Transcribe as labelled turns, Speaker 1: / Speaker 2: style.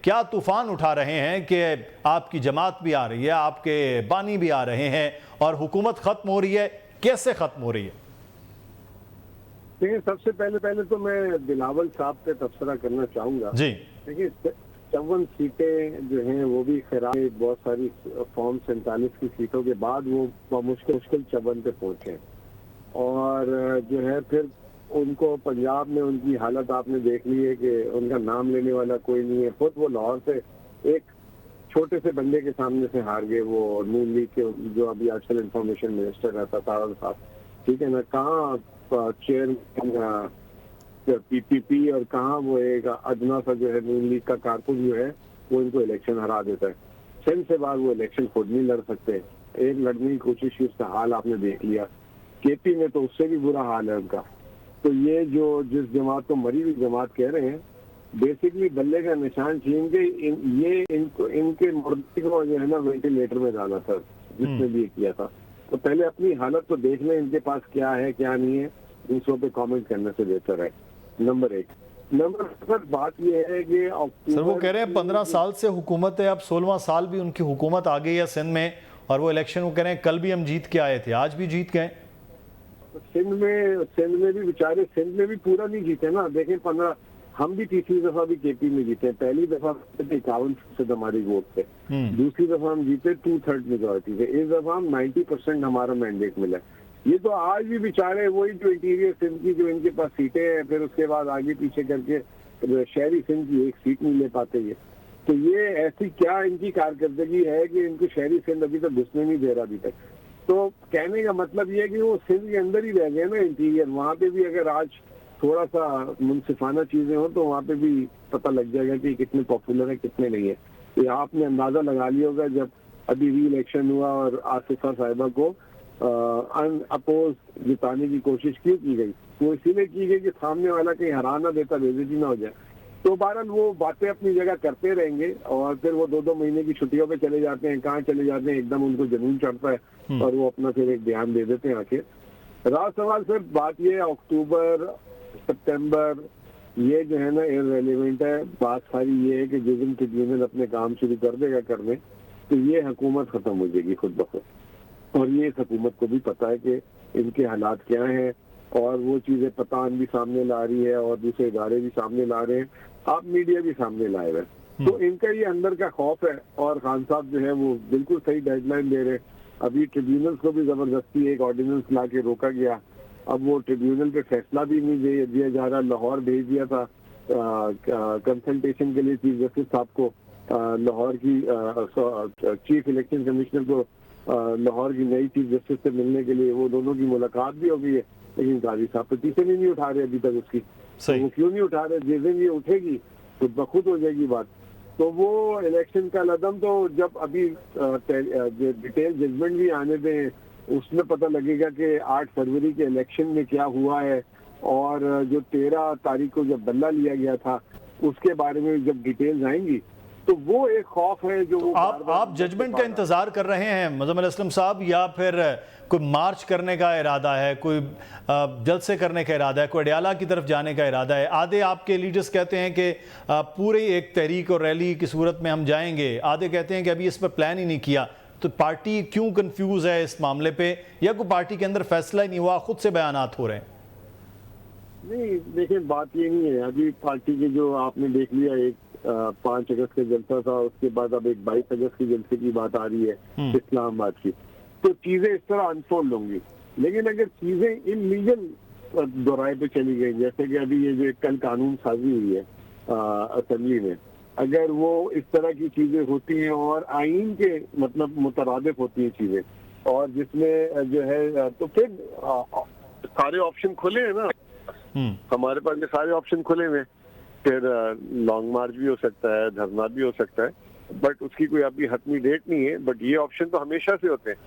Speaker 1: क्या तूफान उठा रहे हैं कि आपकी जमात भी आ रही है, आपके बानी भी आ रहे हैं और हुकूमत खत्म हो रही है। कैसे खत्म हो रही है?
Speaker 2: देखिए, सबसे पहले तो मैं बिलावल साहब पे तबसरा करना चाहूंगा।
Speaker 1: जी।
Speaker 2: देखिए, 54 सीटें जो हैं वो भी खराब, बहुत सारी फॉर्म 47 की सीटों के बाद वो मुश्किल 54 पे पहुंचे और जो है फिर उनको पंजाब में उनकी हालत आपने देख ली है कि उनका नाम लेने वाला कोई नहीं है। खुद वो लाहौर से एक छोटे से बंदे के सामने से हार गए, वो नून लीग के जो अभी आजकल इंफॉर्मेशन मिनिस्टर रहता तारल साहब, ठीक है ना। कहाँ चेयरमैन पीपीपी और कहाँ वो एक अदना सा जो है नून लीग का कारकुन जो है वो इनको इलेक्शन हरा देता है। सिंध से बाद वो इलेक्शन खुद नहीं लड़ सकते, एक लड़ने की कोशिश की, उसका हाल आपने देख लिया। केपी में तो उससे भी बुरा हाल है उनका। तो ये जो जिस जमात को मरी हुई जमात कह रहे हैं, बेसिकली बल्ले का निशान छीन के इनके मुर्दे को जो है ना वेंटिलेटर में डाला था जिसने भी किया था। तो पहले अपनी हालत तो देख लें, इनके पास क्या है क्या नहीं है, दूसरों पे कमेंट करने से बेहतर है। नंबर 1। नंबर सर बात यह है कि
Speaker 1: सर वो कह रहे हैं 15 साल से हुकूमत है, अब 16वां साल भी उनकी हुकूमत आ गई है सिंध में, और वो इलेक्शन वो कह रहे हैं कल भी हम जीत के आए थे, आज भी जीत गए।
Speaker 2: सिंध में भी बेचारे सिंध में भी पूरा नहीं जीते ना। देखें 15 हम भी तीसरी दफा भी केपी में जीते हैं। पहली दफा 51% हमारी वोट थे, दूसरी दफा हम जीते 2/3 मेजोरिटी थे, इस दफा हम 90% हमारा मैंडेट मिला। ये तो आज भी बेचारे वही जो इंटीरियर सिंध की जो इनके पास सीटें हैं, फिर उसके बाद आगे पीछे करके शहरी सिंध की एक सीट नहीं ले पाते ये। तो ये ऐसी क्या इनकी कारकर्दगी है कि इनको शहरी सिंध अभी तक घुसने नहीं दे रहा अभी तक। तो कहने का मतलब ये है कि वो सिंध के अंदर ही रह गए ना इंटीरियर, वहाँ पे भी अगर आज थोड़ा सा मुनसिफाना चीजें हो तो वहाँ पे भी पता लग जाएगा कि कितने पॉपुलर है कितने नहीं है। तो आपने अंदाजा लगा लिया होगा जब अभी री इलेक्शन हुआ और आसिफा साहिबा को अनअपोज जिताने की कोशिश क्यों की गई, वो इसीलिए की गई कि सामने वाला कहीं हरा ना देता, बेइज्जती ना हो जाए। तो बहरहाल वो बातें अपनी जगह करते रहेंगे और फिर वो 2-2 महीने की छुट्टियों पे चले जाते हैं, कहाँ चले जाते हैं, एकदम उनको जुनून चढ़ता है और वो अपना फिर एक बयान दे देते हैं आके। रहा सवाल सर, बात ये अक्टूबर सितंबर ये जो है ना इररिलेवेंट है। बात सारी ये है कि जिस दिन ट्रिब्यूनल अपने काम शुरू कर देगा करने, तो ये हुकूमत खत्म हो जाएगी खुद ब खुद। और ये इस हुकूमत को भी पता है कि इनके हालात क्या हैं और वो चीजें पतान भी सामने ला रही है और दूसरे इदारे भी सामने ला रहे हैं, आप मीडिया भी सामने लाए हुए। तो इनका ये अंदर का खौफ है और खान साहब जो है वो बिल्कुल सही गाइडलाइन दे रहे हैं। अभी ट्रिब्यूनल्स को भी जबरदस्ती एक ऑर्डिनेंस ला के रोका गया, अब वो ट्रिब्यूनल पे फैसला भी नहीं दिया जा रहा। लाहौर भेज दिया था कंसल्टेशन के लिए चीफ जस्टिस साहब को, लाहौर की चीफ इलेक्शन कमिश्नर को लाहौर की नई चीफ जस्टिस से मिलने के लिए, वो दोनों की मुलाकात भी हो गई है, लेकिन काजी साहब पटीशन ही नहीं उठा रहे अभी तक उसकी। तो वो क्यों नहीं उठा रहे? जिस दिन ये उठेगी खुद ब खुद हो जाएगी बात। तो वो इलेक्शन का लदम तो जब अभी डिटेल जजमेंट भी आने दें, उसमें पता लगेगा कि 8 फरवरी के इलेक्शन में क्या हुआ है और जो 13 तारीख को जब बदला लिया गया था उसके बारे में जब डिटेल्स आएंगी तो वो एक खौफ है जो
Speaker 1: तो आप जजमेंट का इंतजार कर रहे हैं मुज़म्मिल असलम साहब, या फिर कोई मार्च करने का इरादा है, कोई जलसे करने का इरादा है, कोई अडयाला की तरफ जाने का इरादा है? आधे आपके लीडर्स कहते हैं कि पूरी एक तहरीक और रैली की सूरत में हम जाएंगे, आधे कहते हैं कि अभी इस पर प्लान ही नहीं किया। तो पार्टी क्यों कंफ्यूज है इस मामले पे, या कोई पार्टी के अंदर फैसला ही नहीं हुआ, खुद से बयानात हो रहे हैं?
Speaker 2: नहीं देखिए, बात ये नहीं है। अभी पार्टी के जो आपने देख लिया, एक 5 अगस्त का जलसा था, उसके बाद अब एक 22 अगस्त के जलसे की बात आ रही है इस्लामाबाद की। तो चीजें इस तरह अनफोल्ड होंगी, लेकिन अगर चीजें इलीगल दोराए पे चली गई, जैसे कि अभी ये जो कल कानून साजी हुई है असेंबली में, अगर वो इस तरह की चीजें होती हैं और आईन के मतलब मुतरादिफ होती हैं चीजें, और जिसमें जो है तो फिर सारे ऑप्शन खुले हैं ना, हमारे पास ये सारे ऑप्शन खुले हुए। फिर लॉन्ग मार्च भी हो सकता है, धरना भी हो सकता है, बट उसकी कोई अभी हतमी डेट नहीं है। बट ये ऑप्शन तो हमेशा से होते हैं।